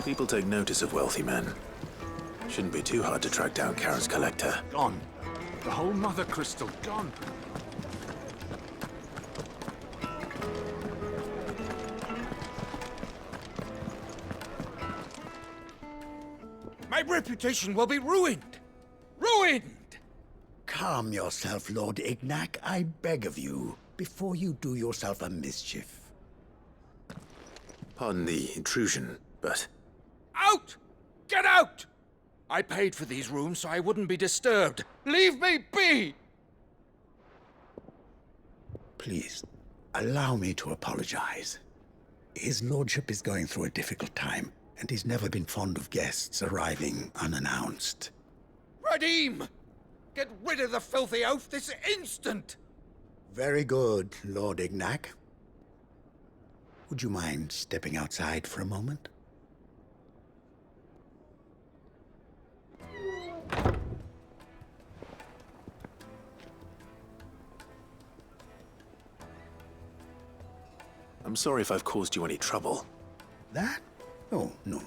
People take notice of wealthy men. Shouldn't be too hard to track down Karen's collector. Gone. The whole mother crystal gone. My reputation will be ruined! Ruined! Calm yourself, Lord Ignac, I beg of you, before you do yourself a mischief. Pardon the intrusion, but... Out! Get out! I paid for these rooms so I wouldn't be disturbed. Leave me be! Please, allow me to apologize. His lordship is going through a difficult time, and he's never been fond of guests arriving unannounced. Radim! Get rid of the filthy oaf this instant! Very good, Lord Ignac. Would you mind stepping outside for a moment? I'm sorry if I've caused you any trouble. That? Oh, no.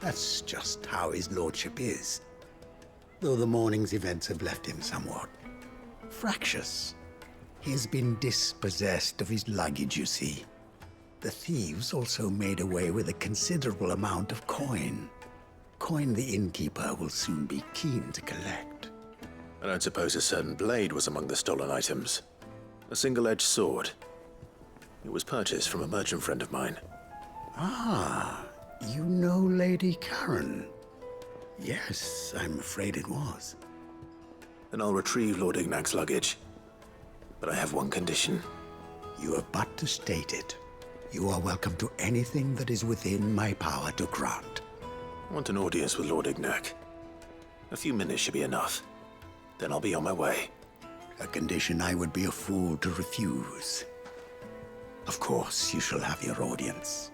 That's just how his lordship is. Though the morning's events have left him somewhat fractious. He's been dispossessed of his luggage, you see. The thieves also made away with a considerable amount of coin. Coin the innkeeper will soon be keen to collect. I don't suppose a certain blade was among the stolen items. A single-edged sword. It was purchased from a merchant friend of mine. Ah, you know Lady Karen. Yes, I'm afraid it was. Then I'll retrieve Lord Ignac's luggage. But I have one condition. You have but to state it. You are welcome to anything that is within my power to grant. I want an audience with Lord Ignac. A few minutes should be enough. Then I'll be on my way. A condition I would be a fool to refuse. Of course, you shall have your audience.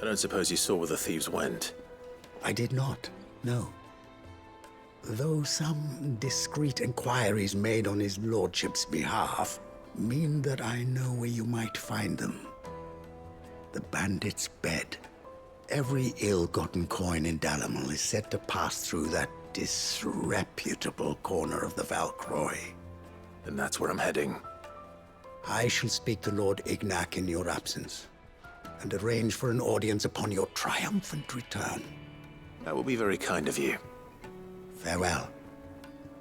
I don't suppose you saw where the thieves went. I did not, no. Though some discreet inquiries made on his lordship's behalf mean that I know where you might find them. The bandit's bed. Every ill-gotten coin in Dalamel is said to pass through that disreputable corner of the Valcroy. And that's where I'm heading. I shall speak to Lord Ignac in your absence, and arrange for an audience upon your triumphant return. That will be very kind of you. Farewell,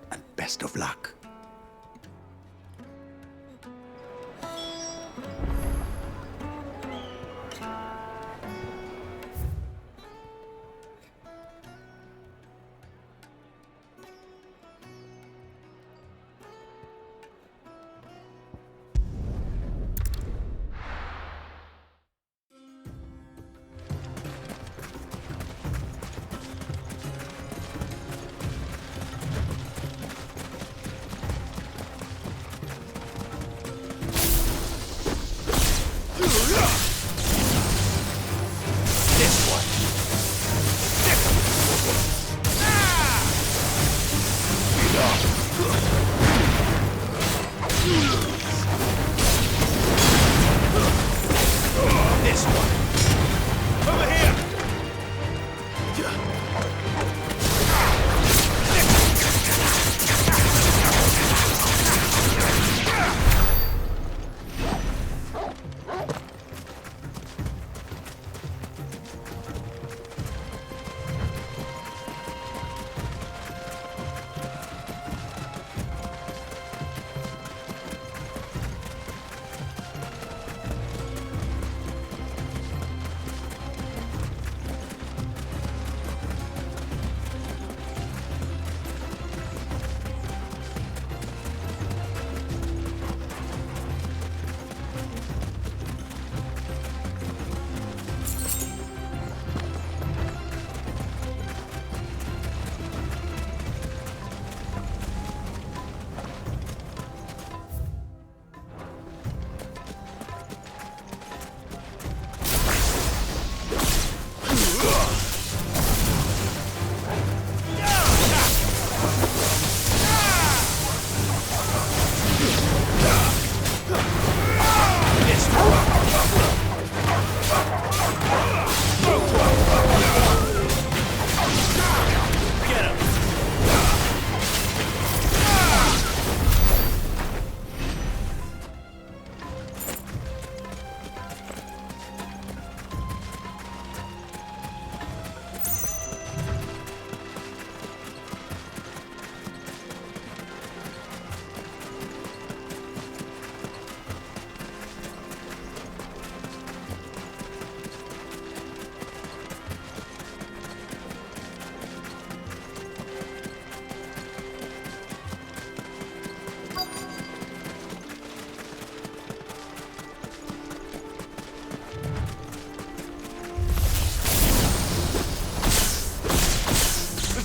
and best of luck.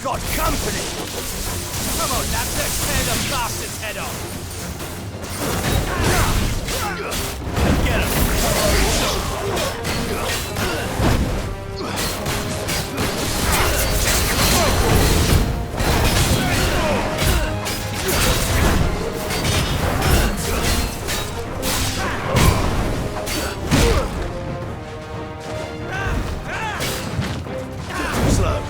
got company! Come on, lads, let's tear the bastard's head off! Get him! Slow.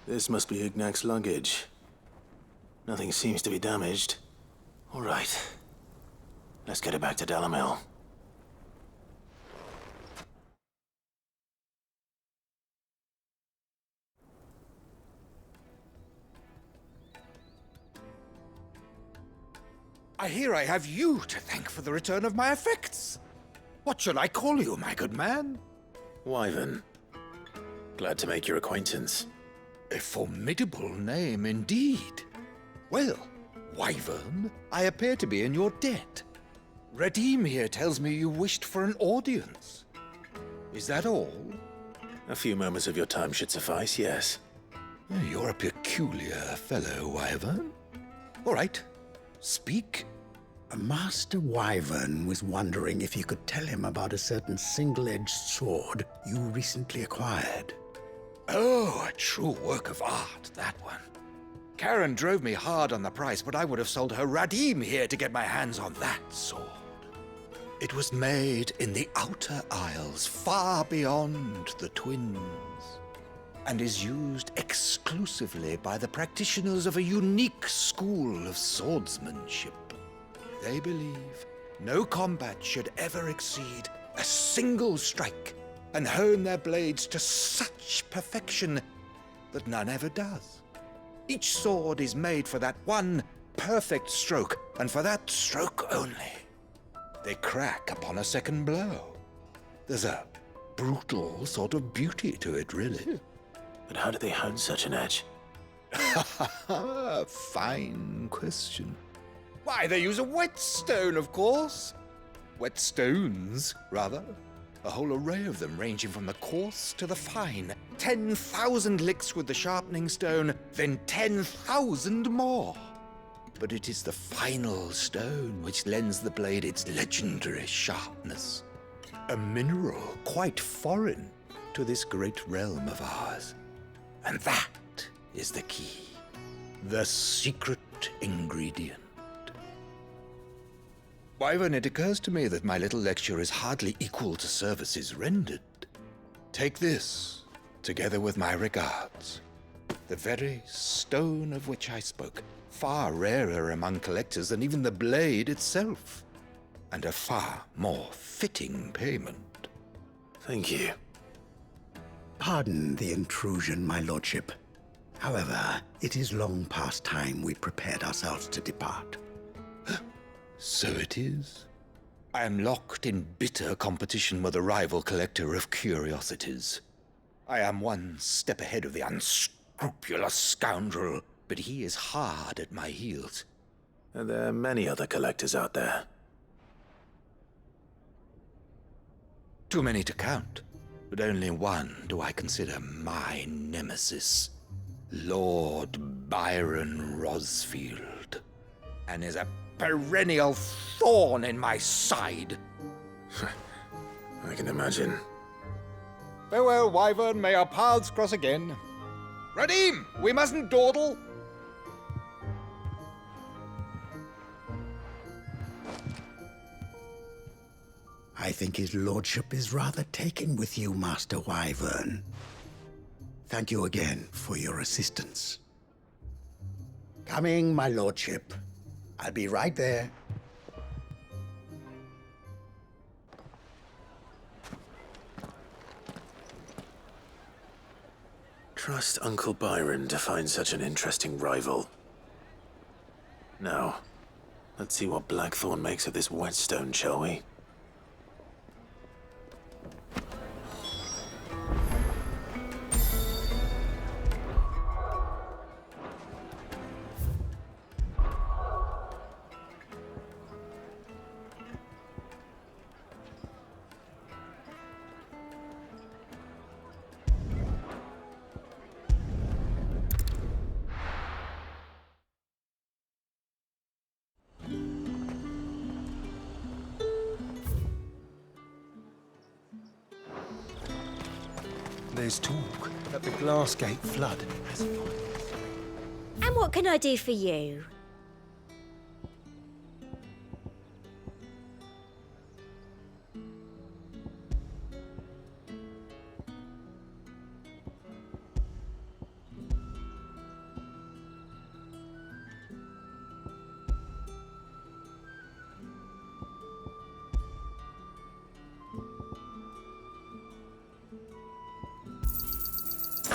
This must be Ignac's luggage. Nothing seems to be damaged. All right. Let's get it back to Dalamel. I hear I have you to thank for the return of my effects. What shall I call you, my good man? Wyvern. Glad to make your acquaintance. A formidable name indeed. Well, Wyvern, I appear to be in your debt. Redeem here tells me you wished for an audience. Is that all? A few moments of your time should suffice, yes. You're a peculiar fellow, Wyvern. All right, speak. Master Wyvern was wondering if you could tell him about a certain single-edged sword you recently acquired. Oh, a true work of art, that one. Karen drove me hard on the price, but I would have sold her Radim here to get my hands on that sword. It was made in the Outer Isles, far beyond the Twins, and is used exclusively by the practitioners of a unique school of swordsmanship. They believe no combat should ever exceed a single strike, and hone their blades to such perfection that none ever does. Each sword is made for that one perfect stroke, and for that stroke only. They crack upon a second blow. There's a brutal sort of beauty to it, really. But how do they hone such an edge? Fine question. Why, they use a whetstone, of course. Whetstones, rather. A whole array of them, ranging from the coarse to the fine. 10,000 licks with the sharpening stone, then 10,000 more. But it is the final stone which lends the blade its legendary sharpness. A mineral quite foreign to this great realm of ours. And that is the key. The secret ingredient. Wyvern, it occurs to me that my little lecture is hardly equal to services rendered. Take this, together with my regards. The very stone of which I spoke, far rarer among collectors than even the blade itself, and a far more fitting payment. Thank you. Pardon the intrusion, my lordship. However, it is long past time we prepared ourselves to depart. So it is. I am locked in bitter competition with a rival collector of curiosities. I am one step ahead of the unscrupulous unscrupulous scoundrel, but he is hard at my heels. And there are many other collectors out there. Too many to count, but only one do I consider my nemesis. Lord Byron Rosfield, and is a perennial thorn in my side. I can imagine. Farewell, Wyvern, may our paths cross again. Radim, we mustn't dawdle. I think his lordship is rather taken with you, Master Wyvern. Thank you again for your assistance. Coming, my lordship. I'll be right there. Trust Uncle Byron to find such an interesting rival. Now, let's see what Blackthorn makes of this whetstone, shall we? There's talk that the Glassgate flood has... And what can I do for you?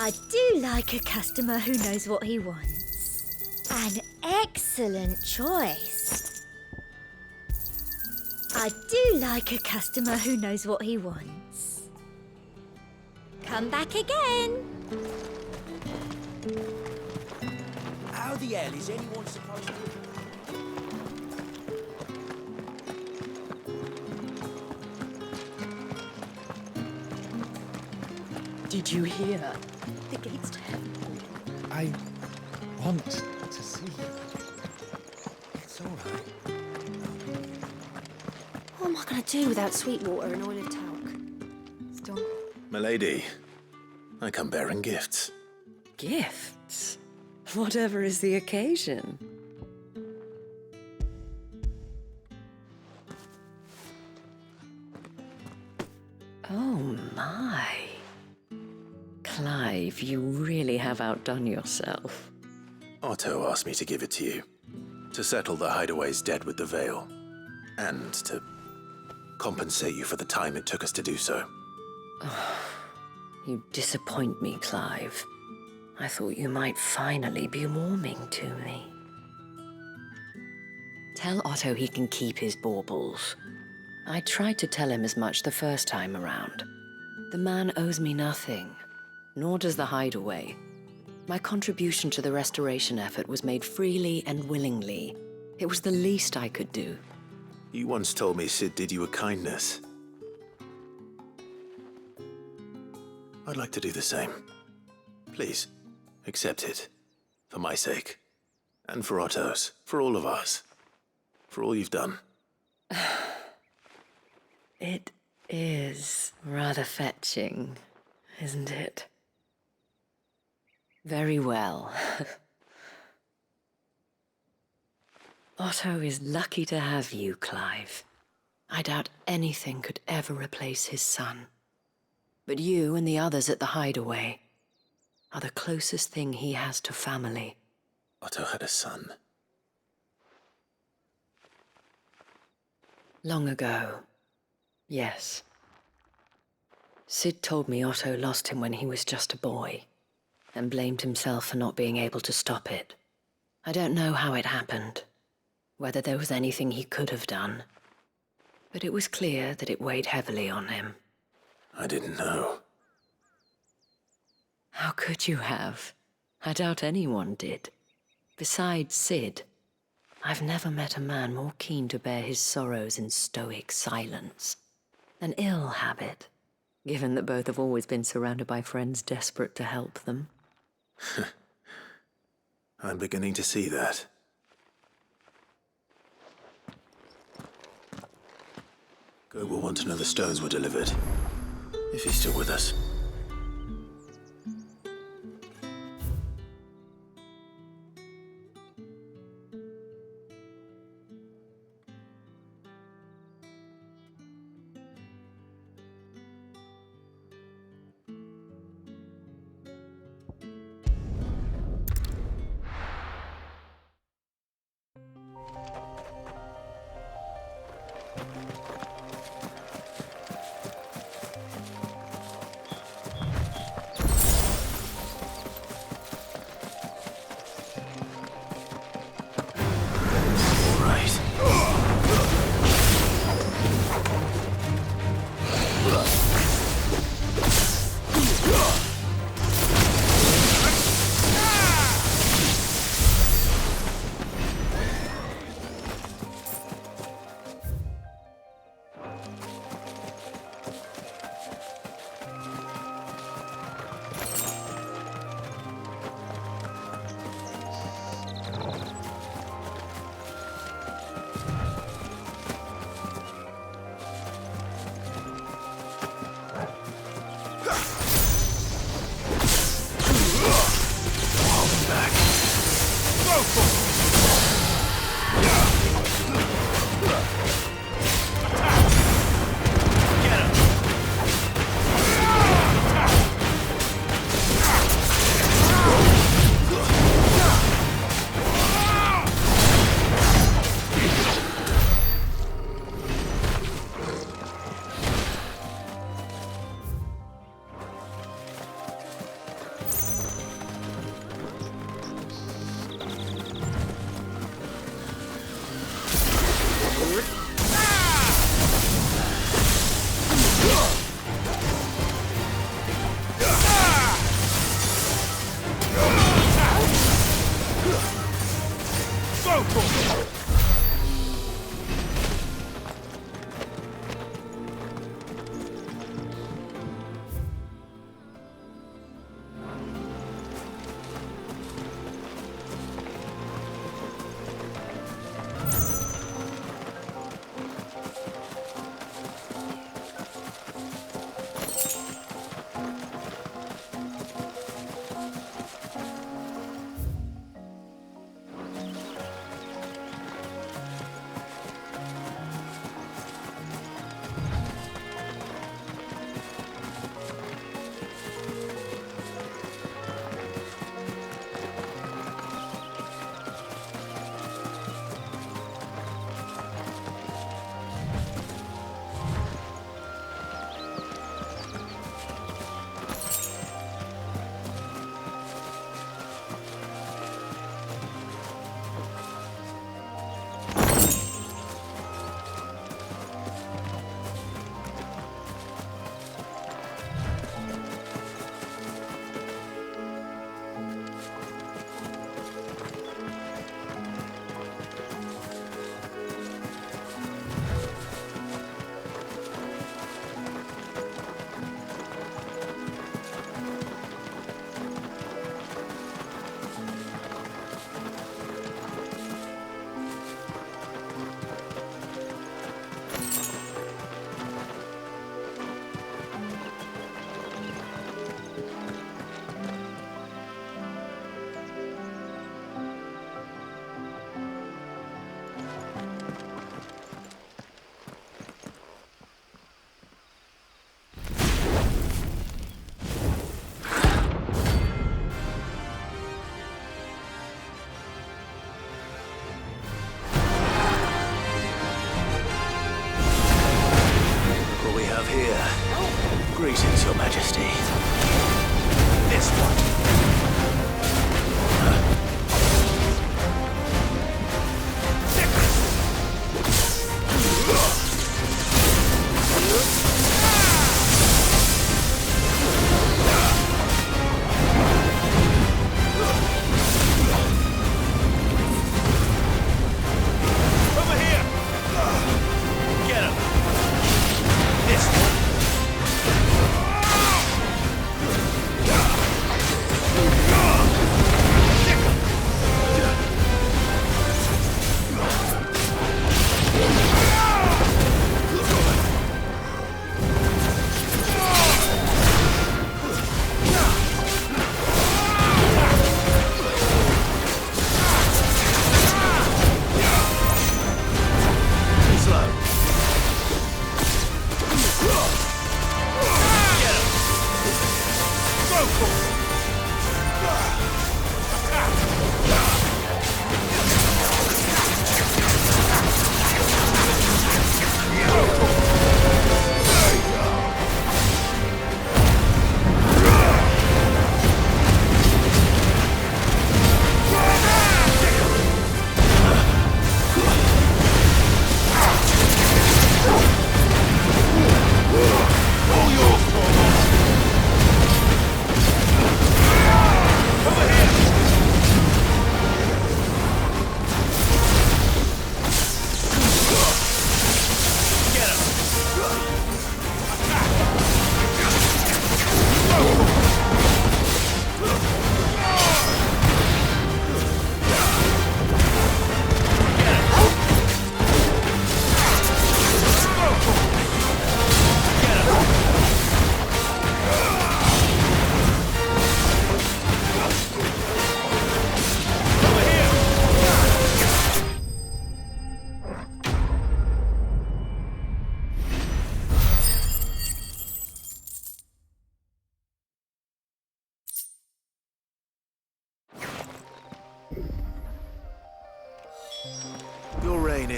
I do like a customer who knows what he wants. An excellent choice. I do like a customer who knows what he wants. Come back again. How the hell is anyone supposed to... Did you hear? The gates to heaven. I want to see you. It's all right. What am I going to do without sweet water and oil of talc? Stop. Milady, I come bearing gifts. Gifts? Whatever is the occasion. Oh my. Clive, you really have outdone yourself. Otto asked me to give it to you. To settle the Hideaway's debt with the Veil. And to compensate you for the time it took us to do so. You disappoint me, Clive. I thought you might finally be warming to me. Tell Otto he can keep his baubles. I tried to tell him as much the first time around. The man owes me nothing, nor does the Hideaway. My contribution to the restoration effort was made freely and willingly. It was the least I could do. You once told me Sid did you a kindness. I'd like to do the same. Please, accept it. For my sake. And for Otto's. For all of us. For all you've done. It is rather fetching, isn't it? Very well. Otto is lucky to have you, Clive. I doubt anything could ever replace his son. But you and the others at the Hideaway are the closest thing he has to family. Otto had a son. Long ago, yes. Sid told me Otto lost him when he was just a boy, and blamed himself for not being able to stop it. I don't know how it happened, whether there was anything he could have done, but it was clear that it weighed heavily on him. I didn't know. How could you have? I doubt anyone did. Besides Sid, I've never met a man more keen to bear his sorrows in stoic silence. An ill habit, given that both have always been surrounded by friends desperate to help them. I'm beginning to see that. Goat will want to know the stones were delivered, if he's still with us. Greetings, Your Majesty. This one.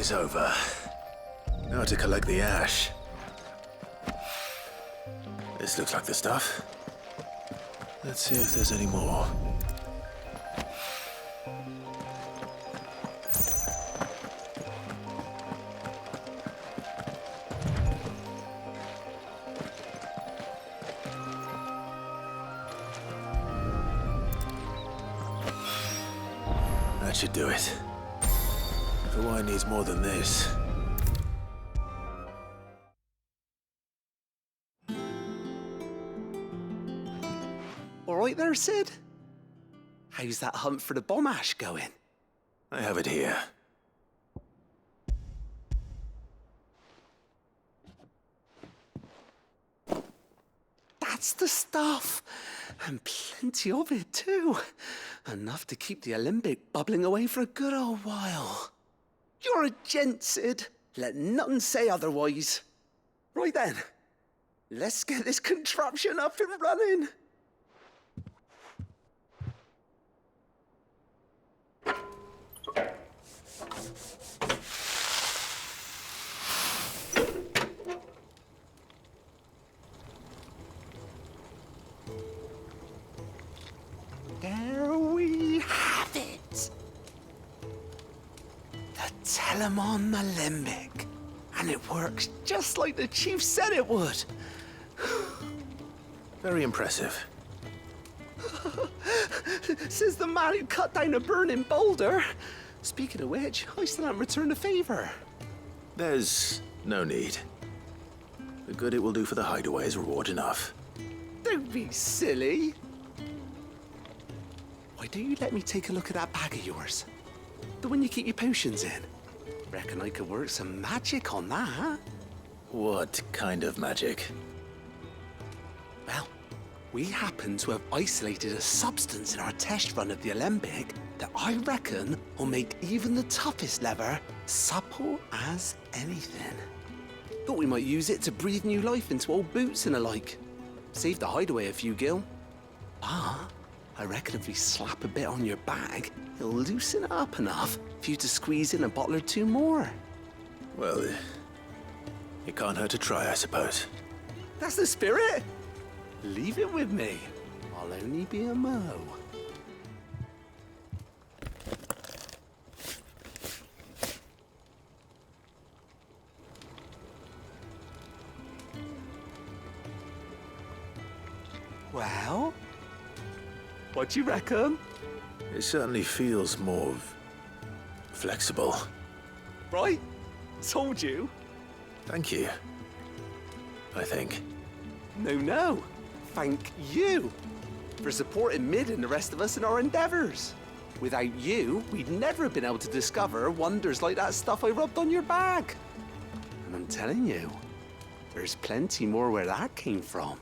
is over. Now to collect the ash. This looks like the stuff. Let's see if there's any more. That should do it. If the wine needs more than this. All right there, Sid? How's that hunt for the bomb ash going? I have it here. That's the stuff. And plenty of it, too. Enough to keep the alembic bubbling away for a good old while. You're a gent, Sid. Let nothing say otherwise. Right then, let's get this contraption up and running. There we have it. The Telemon Alembic. And it works just like the chief said it would. Very impressive. Says the man who cut down a burning boulder. Speaking of which, I still haven't returned the favor. There's no need. The good it will do for the hideaway is reward enough. Don't be silly. Why don't you let me take a look at that bag of yours? The one you keep your potions in. Reckon I could work some magic on that. What kind of magic? Well, we happen to have isolated a substance in our test run of the alembic that I reckon will make even the toughest lever supple as anything. Thought we might use it to breathe new life into old boots and the like. Save the hideaway a few gil. Ah, I reckon if we slap a bit on your bag, it'll loosen it up enough for you to squeeze in a bottle or two more. Well, it can't hurt to try, I suppose. That's the spirit. Leave it with me. I'll only be a mo. Well, what do you reckon? It certainly feels more flexible. Right? Told you. Thank you. I think. No. Thank you for supporting Mid and the rest of us in our endeavors. Without you, we'd never have been able to discover wonders like that stuff I rubbed on your bag. And I'm telling you, there's plenty more where that came from.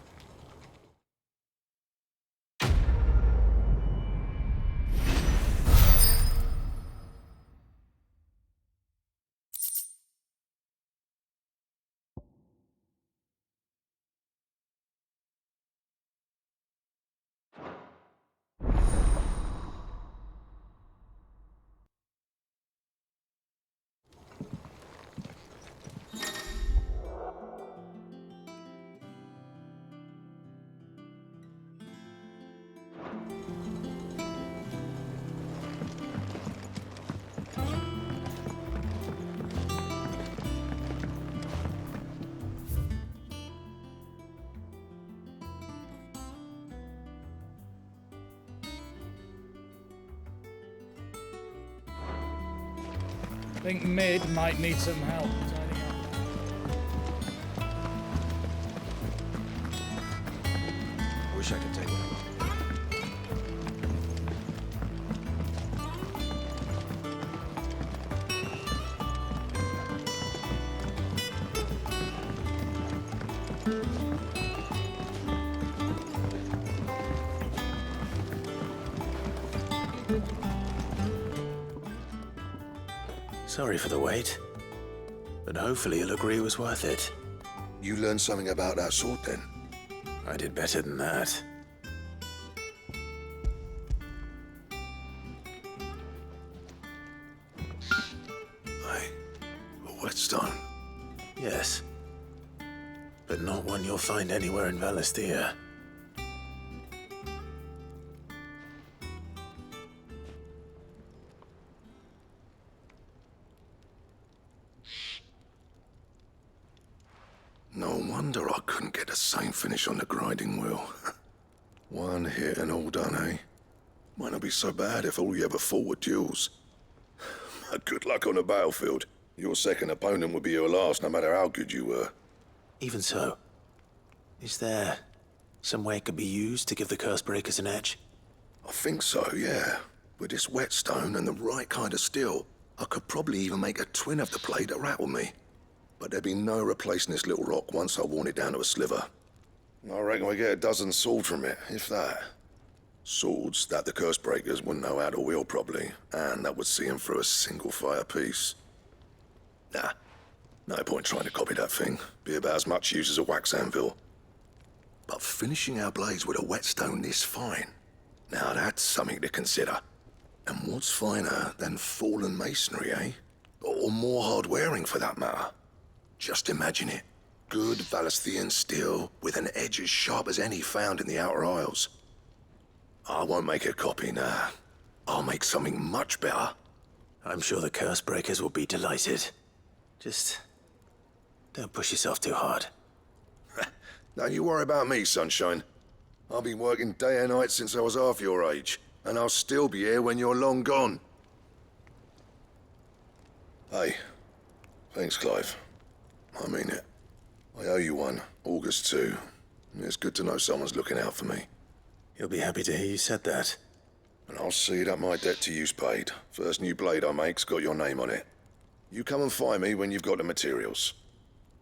I think Mid might need some help tidying up. Wish I could take one. Sorry for the wait, but hopefully you'll agree it was worth it. You learned something about that sword then? I did better than that. Whetstone? Yes. But not one you'll find anywhere in Valisthea. No wonder I couldn't get the same finish on the grinding wheel. One hit and all done, eh? Might not be so bad if all you ever fought were duels. Good luck on the battlefield. Your second opponent would be your last, no matter how good you were. Even so, is there some way it could be used to give the curse breakers an edge? I think so, yeah. With this whetstone and the right kind of steel, I could probably even make a twin of the blade that rattled me. But there'd be no replacing this little rock once I worn it down to a sliver. I reckon we get a dozen swords from it, if that. Swords that the curse breakers wouldn't know how to wield properly, and that would see them through a single fire piece. Nah, no point trying to copy that thing. Be about as much use as a wax anvil. But finishing our blades with a whetstone this fine, now that's something to consider. And what's finer than fallen masonry, eh? Or more hard-wearing, for that matter. Just imagine it. Good Valisthean steel with an edge as sharp as any found in the Outer Isles. I won't make a copy, nah. I'll make something much better. I'm sure the curse breakers will be delighted. Just don't push yourself too hard. Don't you worry about me, sunshine. I've been working day and night since I was half your age, and I'll still be here when you're long gone. Hey, thanks, Clive. I mean it. I owe you one, August 2. It's good to know someone's looking out for me. You'll be happy to hear you said that. And I'll see that my debt to you's paid. First new blade I make's got your name on it. You come and find me when you've got the materials.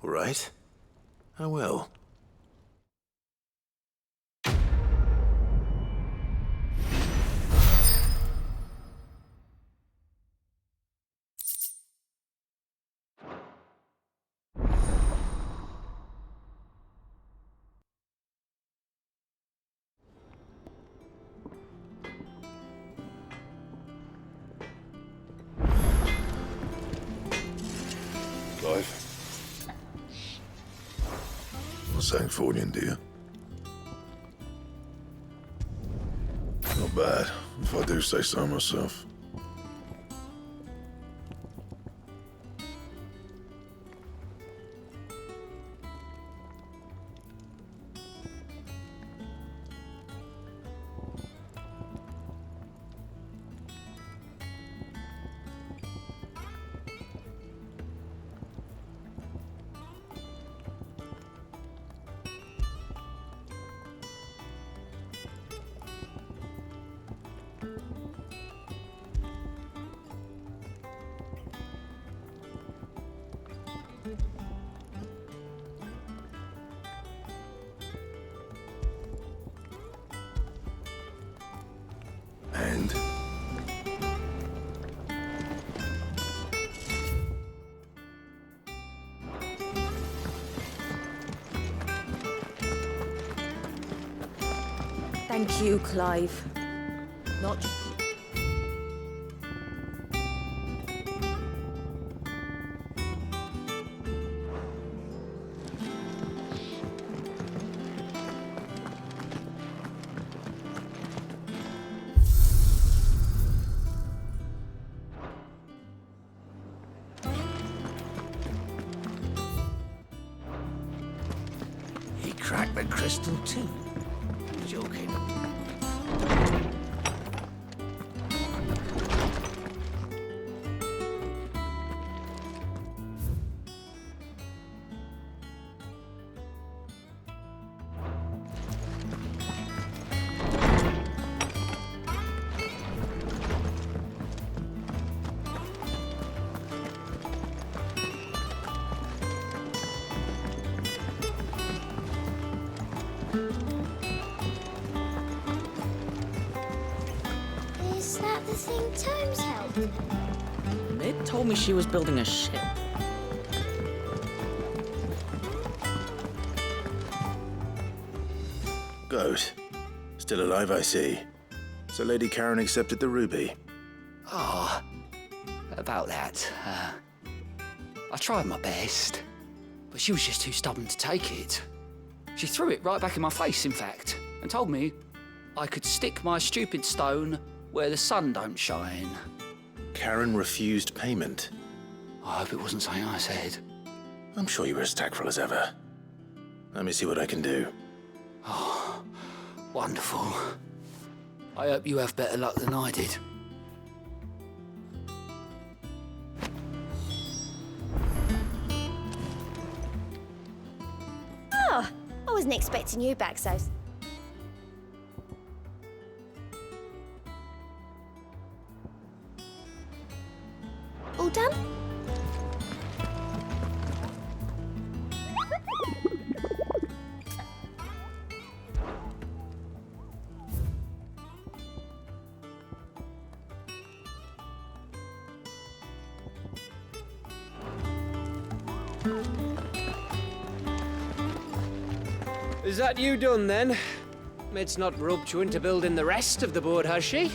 All right. I will. Clive? What's that for you, dear? Not bad, if I do say so myself. And? Thank you, Clive. Not... He cracked the crystal too. Joking. Is that the thing Tomes helped? Mid told me she was building a ship. Good. Still alive, I see. So Lady Karen accepted the ruby. Ah, about that. I tried my best, but she was just too stubborn to take it. She threw it right back in my face, in fact, and told me I could stick my stupid stone where the sun don't shine. Karen refused payment. I hope it wasn't something I said. I'm sure you were as tactful as ever. Let me see what I can do. Oh, wonderful. I hope you have better luck than I did. Oh, I wasn't expecting you back so... All done? Is that you done then? It's not roped you into building the rest of the board, has she?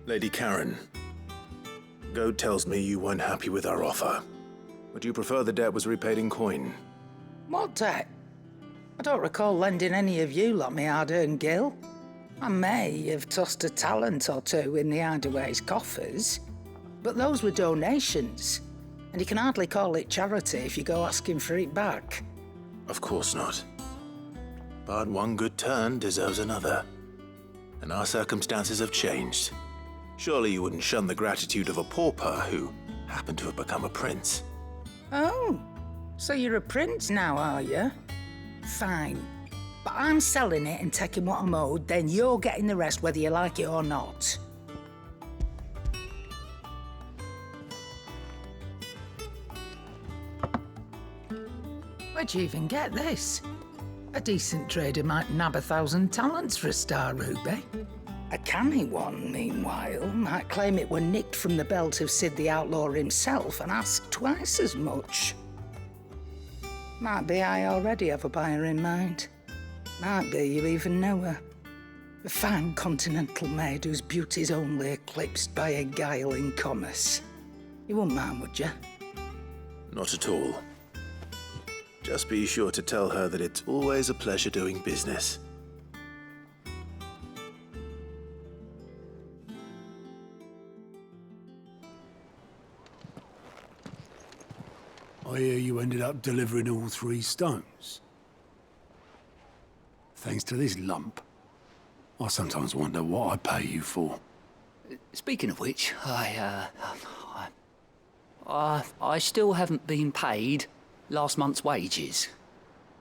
Lady Karen, Goad tells me you weren't happy with our offer. Would you prefer the debt was repaid in coin? What debt? I don't recall lending any of you lot me hard-earned gil. I may have tossed a talent or two in the Hideaway's coffers, but those were donations, and you can hardly call it charity if you go asking for it back. Of course not. But one good turn deserves another. And our circumstances have changed. Surely you wouldn't shun the gratitude of a pauper who happened to have become a prince. Oh, so you're a prince now, are you? Fine. But I'm selling it and taking what I'm owed, then you're getting the rest whether you like it or not. Where'd you even get this? A decent trader might nab 1,000 talents for a star ruby. A canny one, meanwhile, might claim it were nicked from the belt of Sid the Outlaw himself and ask twice as much. Might be I already have a buyer in mind. Might be you even know her. A fine continental maid whose beauty's only eclipsed by a guile in commerce. You wouldn't mind, would you? Not at all. Just be sure to tell her that it's always a pleasure doing business. I hear you ended up delivering all 3 stones. Thanks to this lump. I sometimes wonder what I pay you for. Speaking of which, I still haven't been paid last month's wages.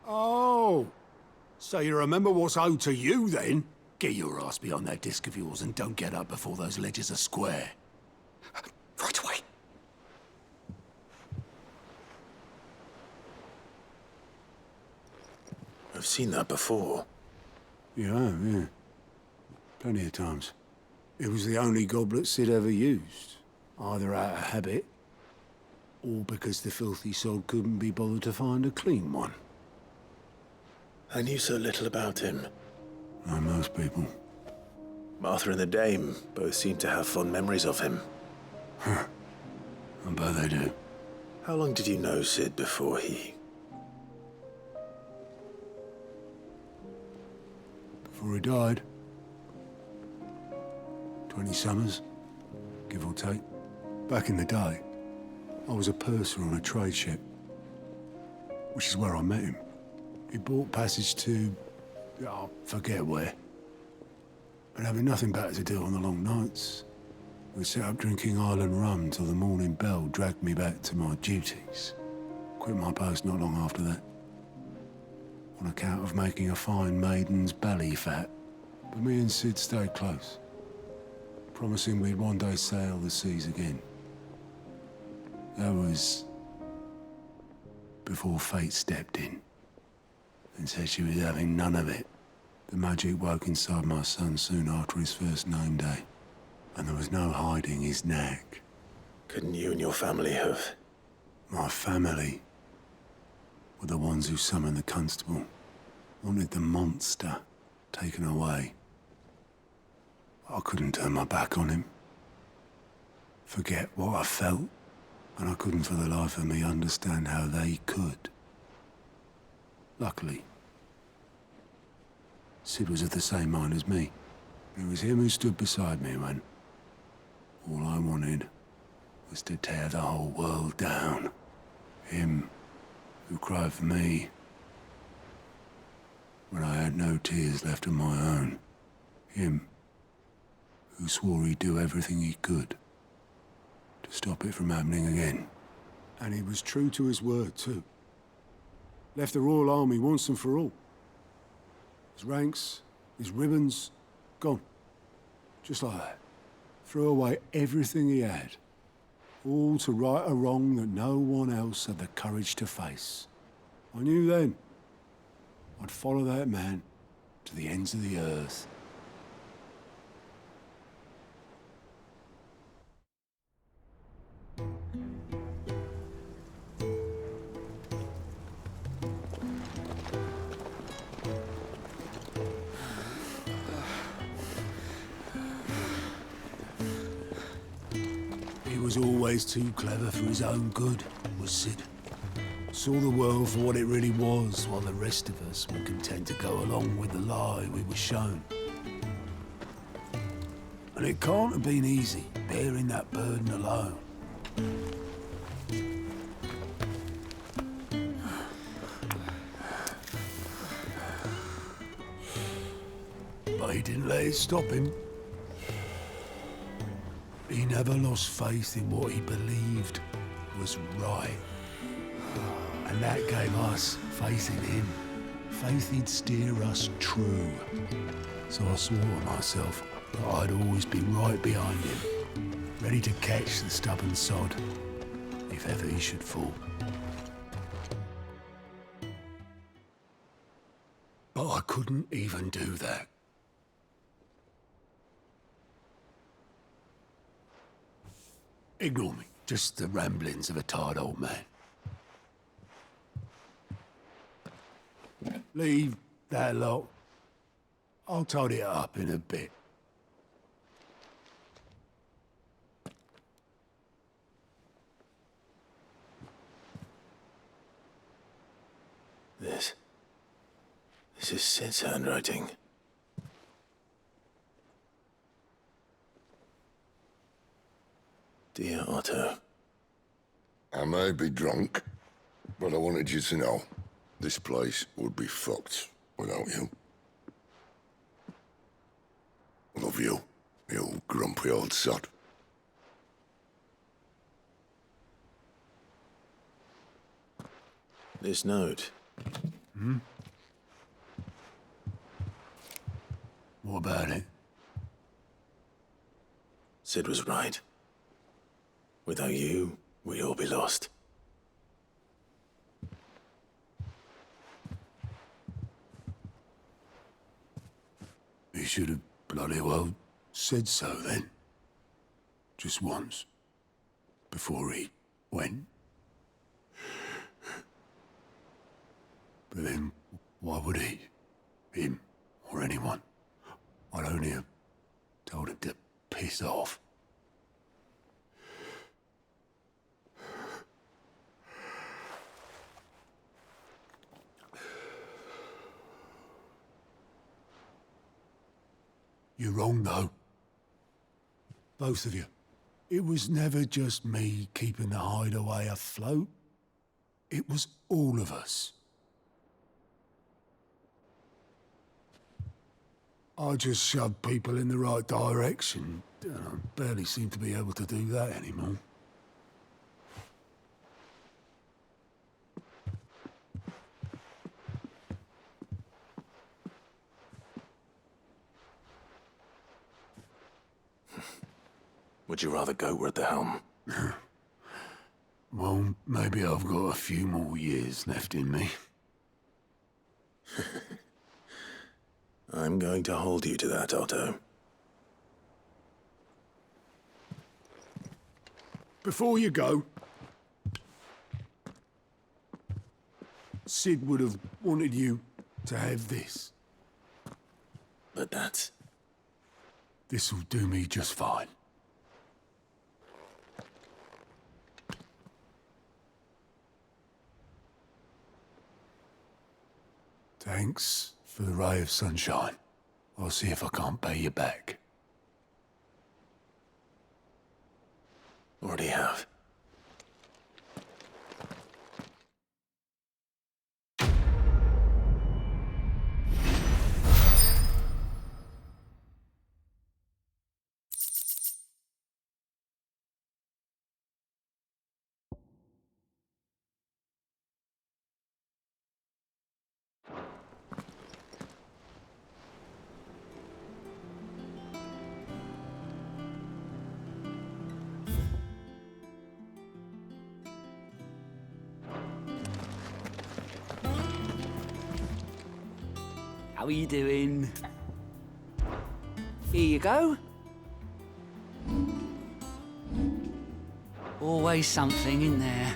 Oh, so you remember what's owed to you then? Get your ass behind that disc of yours and don't get up before those ledgers are square. Right away. I've seen that before. You have, yeah. Plenty of times. It was the only goblet Sid ever used. Either out of habit, or because the filthy sod couldn't be bothered to find a clean one. I knew so little about him. Like most people. Martha and the Dame both seem to have fond memories of him. Huh. I bet they do. How long did you know Sid before he... Before he died. 20 summers, give or take. Back in the day, I was a purser on a trade ship, which is where I met him. He bought passage to... I forget where. But having nothing better to do on the long nights, we set up drinking island rum till the morning bell dragged me back to my duties. Quit my post not long after that. On account of making a fine maiden's belly fat. But me and Sid stayed close, promising we'd one day sail the seas again. That was before fate stepped in and said she was having none of it. The magic woke inside my son soon after his first name day, and there was no hiding his knack. Couldn't you and your family have? My family were the ones who summoned the constable, wanted the monster taken away. I couldn't turn my back on him, forget what I felt, and I couldn't for the life of me understand how they could. Luckily, Sid was of the same mind as me. It was him who stood beside me when all I wanted was to tear the whole world down. Him who cried for me when I had no tears left of my own. Him who swore he'd do everything he could to stop it from happening again. And he was true to his word, too. Left the Royal Army once and for all. His ranks, his ribbons, gone. Just like that. Threw away everything he had. All to right a wrong that no one else had the courage to face. I knew then I'd follow that man to the ends of the earth. He was always too clever for his own good, was Sid. Saw the world for what it really was, while the rest of us were content to go along with the lie we were shown. And it can't have been easy, bearing that burden alone. But he didn't let it stop him. He never lost faith in what he believed was right. And that gave us faith in him. Faith he'd steer us true. So I swore to myself that I'd always be right behind him, ready to catch the stubborn sod, if ever he should fall. But I couldn't even do that. Ignore me, just the ramblings of a tired old man. Leave that lot. I'll tidy it up in a bit. This is Sid's handwriting. Dear Otto. I may be drunk, but I wanted you to know this place would be fucked without you. Love you, you grumpy old sod. This note. What about it? Sid was right. Without you, we'd all be lost. He should have bloody well said so then. Just once. Before he went. But then, why would he? Him, or anyone? I'd only have told him to piss off. You're wrong, though. Both of you. It was never just me keeping the hideaway afloat. It was all of us. I just shoved people in the right direction, and I barely seem to be able to do that anymore. Would you rather go at the helm? Well, maybe I've got a few more years left in me. I'm going to hold you to that, Otto. Before you go, Sid would have wanted you to have this. But that's... This'll do me just fine. Thanks for the ray of sunshine. I'll see if I can't pay you back. Already have. How are you doing? Here you go. Always something in there.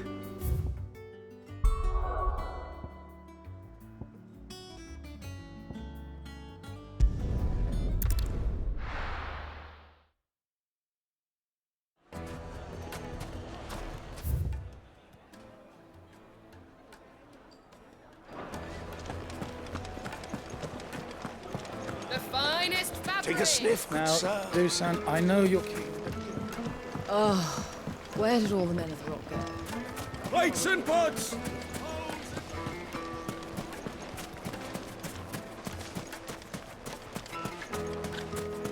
Take a sniff, good Now, sir. Dusan, I know you're keen. Oh, where did all the men of the rock go? Plates and pots!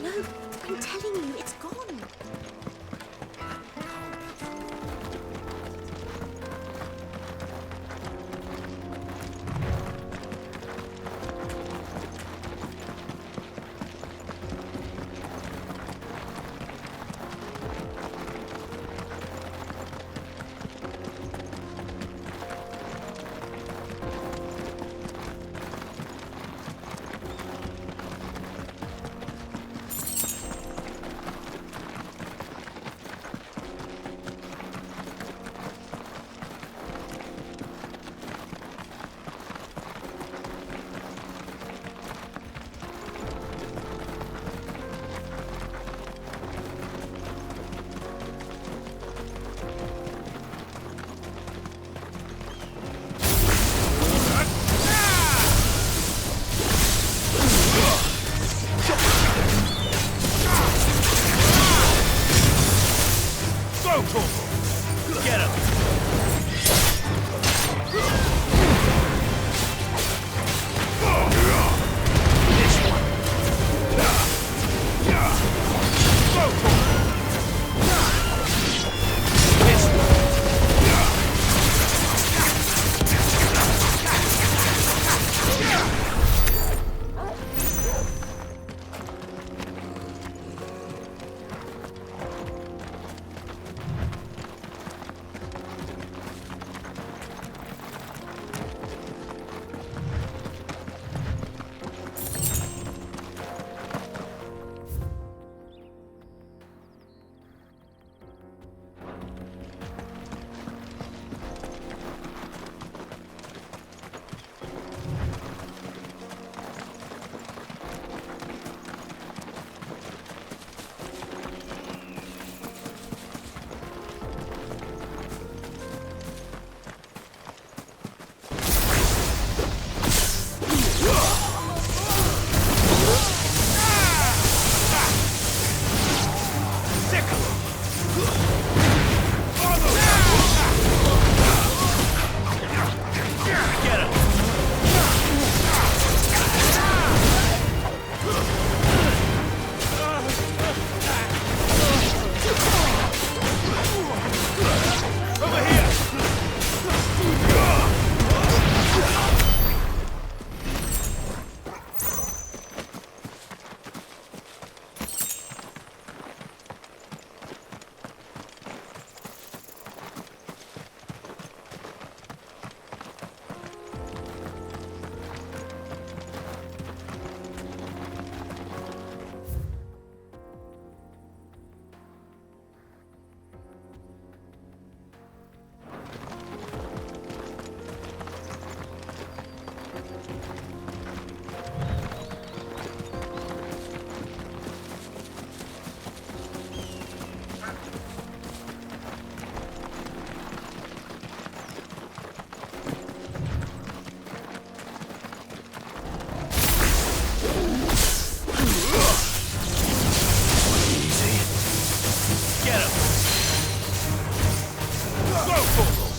No, I'm telling you, it's gone. Easy. Get him. Go for it.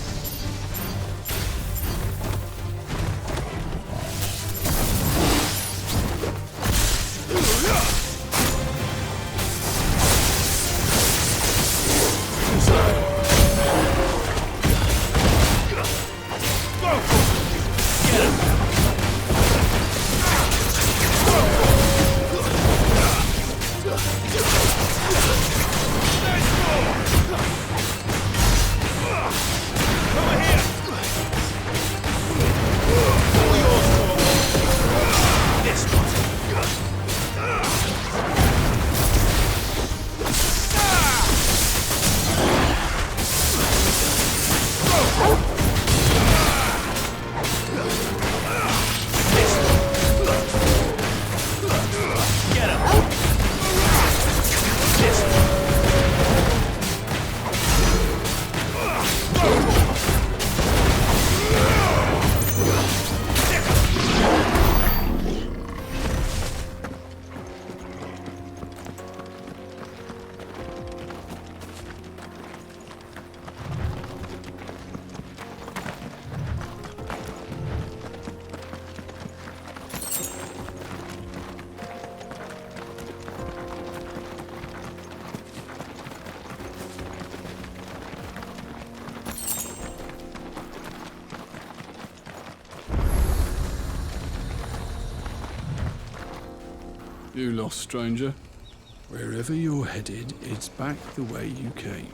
You lost, stranger. Wherever you're headed, it's back the way you came.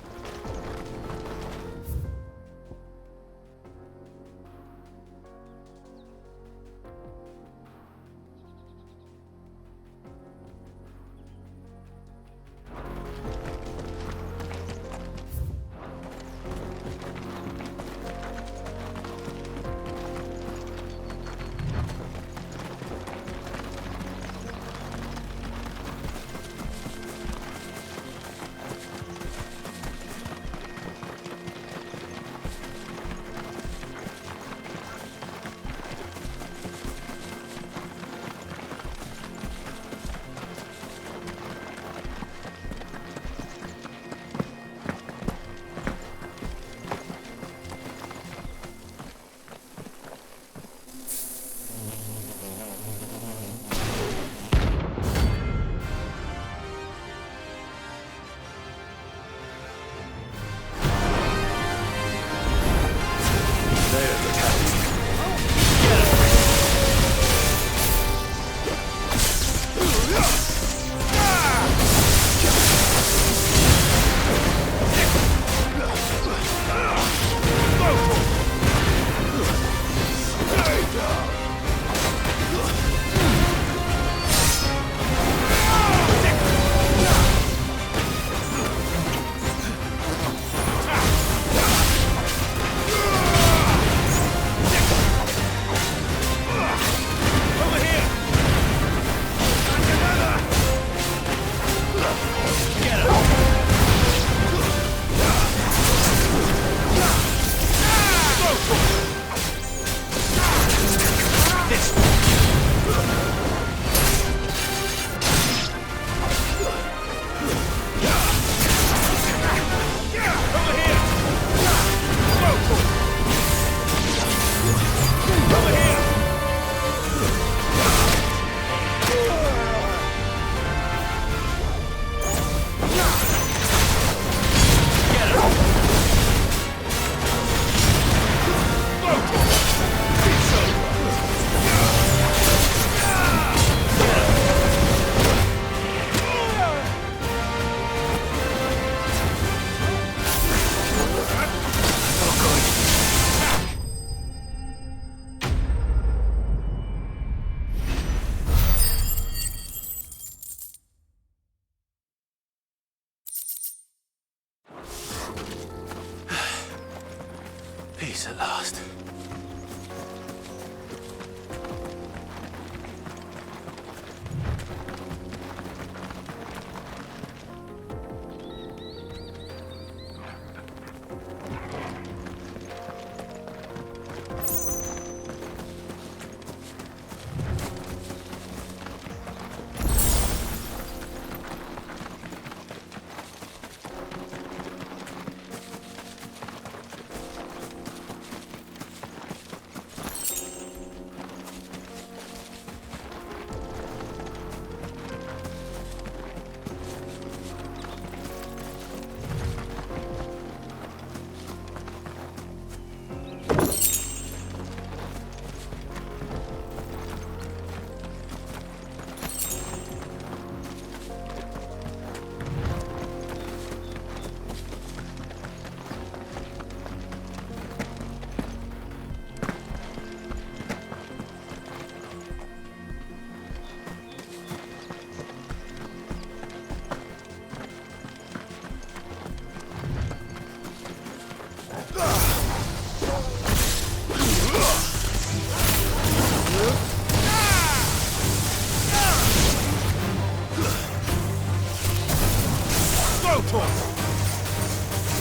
Rotor!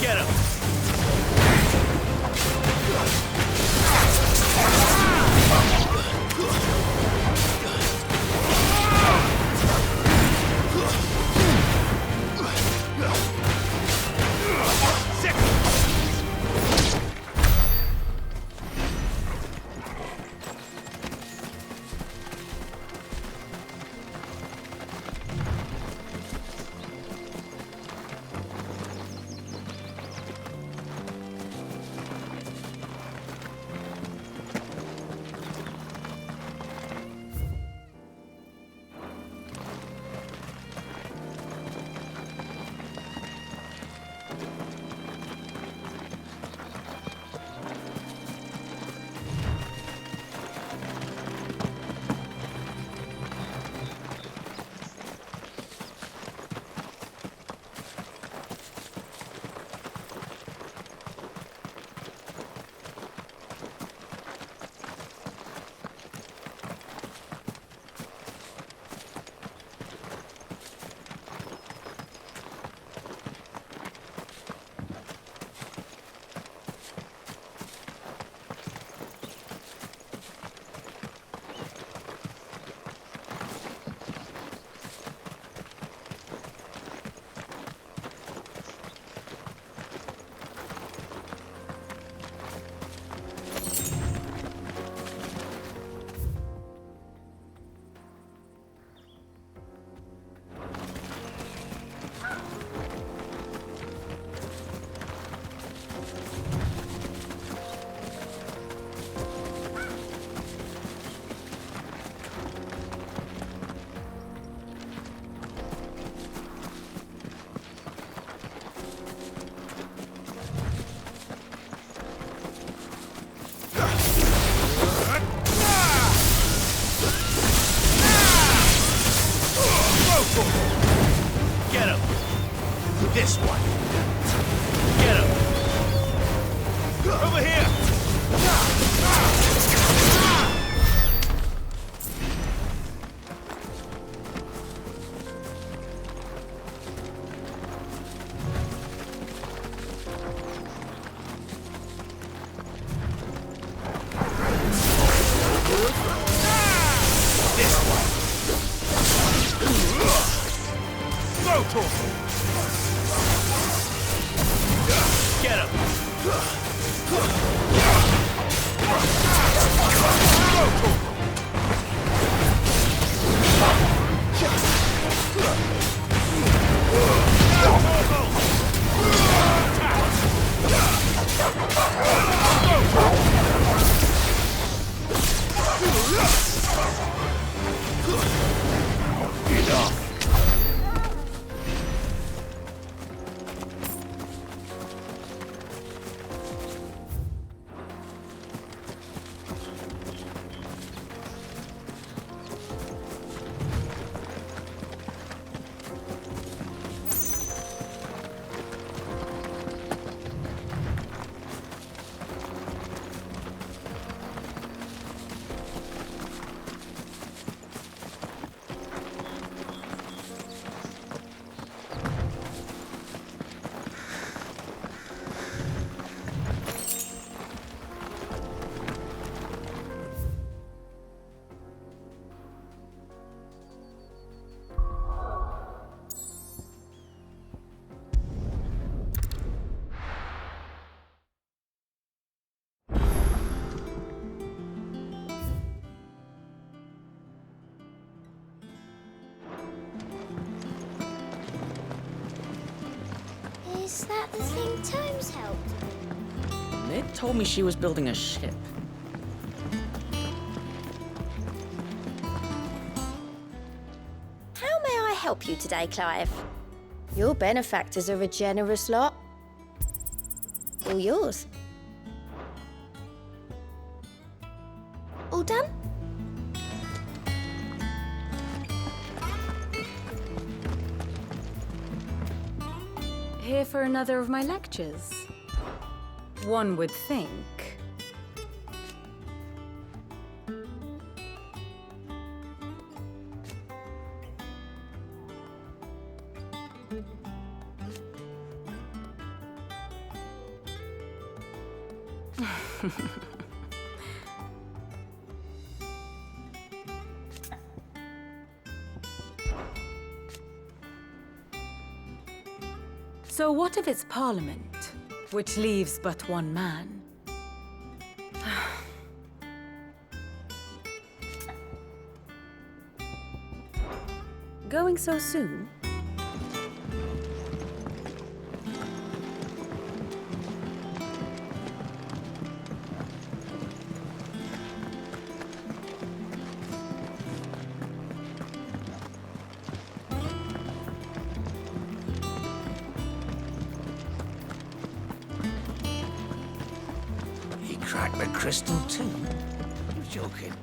Get him! Get him! This one! Get him! Over here! Get him! Enough! Is that the thing Tomes helped? Ned told me she was building a ship. How may I help you today, Clive? Your benefactors are a generous lot. All yours. All done? Here for another of my lectures? One would think. So what if it's Parliament, which leaves but one man? Going so soon? He cracked the crystal too. You're joking.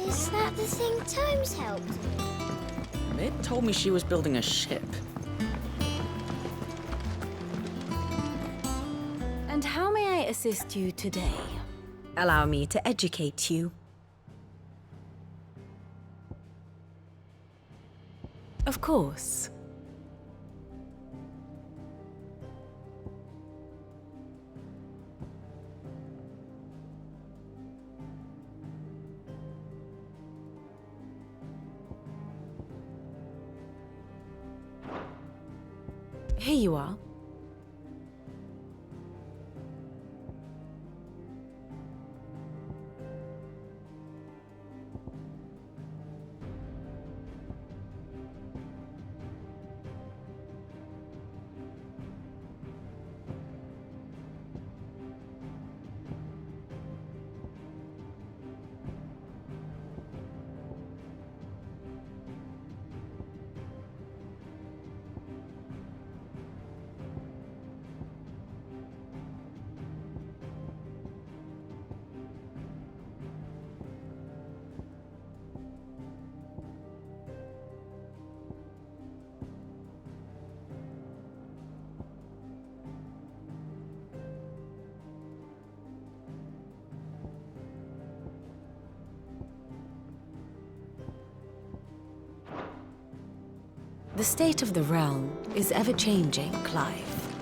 Is that the thing Tomes helped with? Mid told me she was building a ship. And how may I assist you today? Allow me to educate you. Of course. Here you are. The state of the realm is ever-changing, Clive.